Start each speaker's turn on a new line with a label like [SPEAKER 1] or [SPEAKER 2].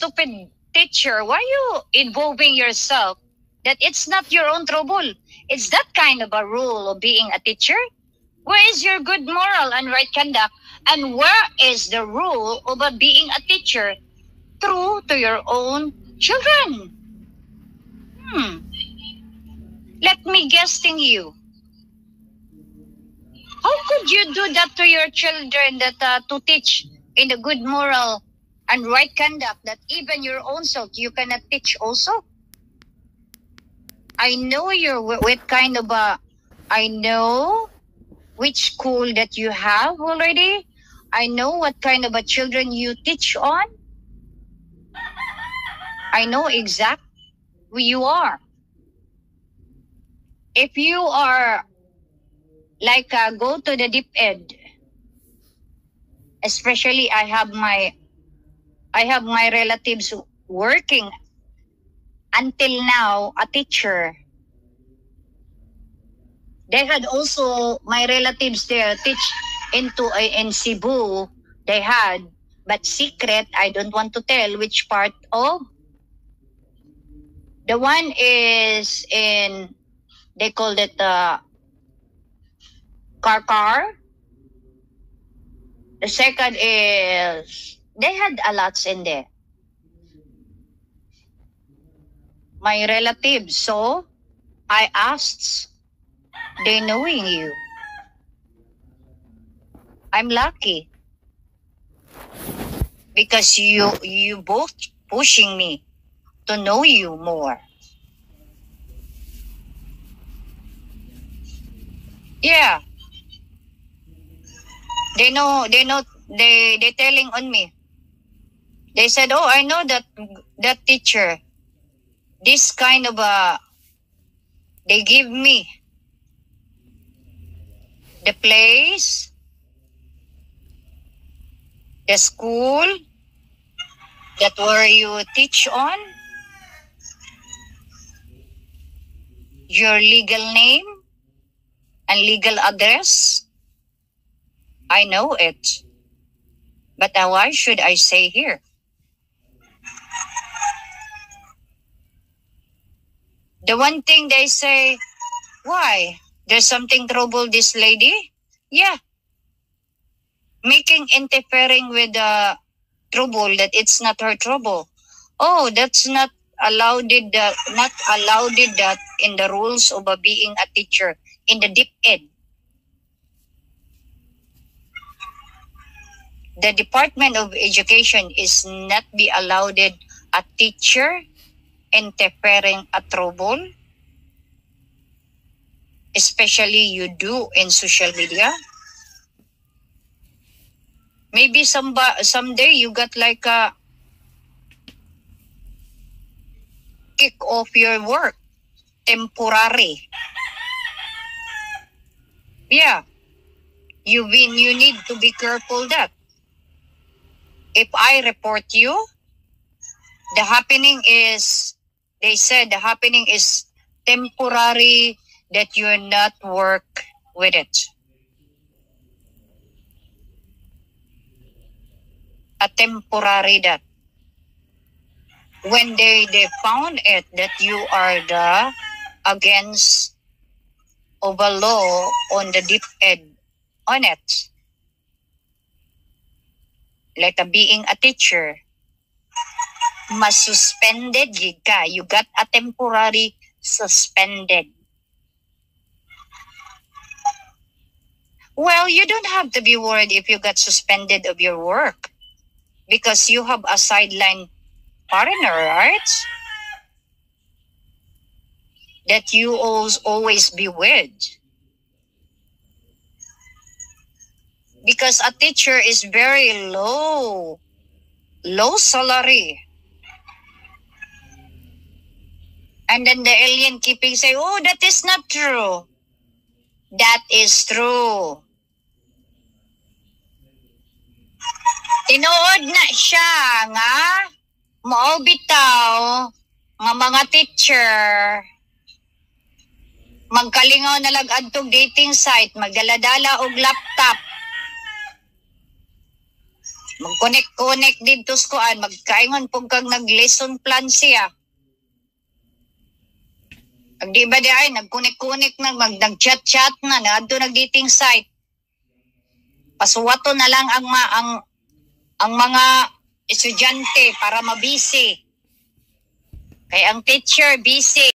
[SPEAKER 1] stupid teacher, why you involving yourself that it's not your own trouble? It's that kind of a rule of being a teacher? Where is your good moral and right conduct? And where is the rule of being a teacher true to your own children? Let me guessing you. How could you do that to your children that to teach in the good moral and right conduct that even your own self you cannot teach also? I know you're with kind of I know which school that you have already. I know what kind of a children you teach on. I know exactly who you are. If you are like go to the deep end, especially I have my relatives working until now a teacher. They had also my relatives there teach in Cebu. They had, but secret. I don't want to tell which part of. The one is in, they called it Karkar. The second is, they had a lots in there. My relatives, so I asked, they knowing you. I'm lucky because you both pushing me to know you more. Yeah. They telling on me. They said, oh, I know that teacher. This kind of they give me the place, the school that where you teach on, your legal name and legal address. I know it. But why should I say here? The one thing they say, why? There's something trouble this lady? Yeah. Interfering with the trouble that it's not her trouble. Oh, that's not allowed that in the rules of being a teacher in the deep end. The Department of Education is not be allowed a teacher interfering a trouble, especially you do in social media. Maybe someday you got like a kick off your work, temporary. Yeah, you need to be careful that. If I report you, the happening is, they said the happening is temporary, that you not work with it. A temporary that. When they found it that you are the against of a law on the deep end on it, like being a teacher, mas suspended ka. You got a temporary suspended. Well, you don't have to be worried if you got suspended of your work because you have a sideline partner, right? That you always be with. Because a teacher is very low salary. And then the alien keeping say, oh, that is not true. That is true. Tinuod na siya nga mao bitaw nga mga teacher magkalingaw na lag adtong dating site, magdala-dala og laptop. Mag-connect dito sa kuan, magkaingon pug kag nag-lesson plan siya. Ag di ba di ay nag-connect na nag-chat na adto nag-dating site. Pasuwato na lang ang mga estudyante para mabisi. Kay ang teacher busy.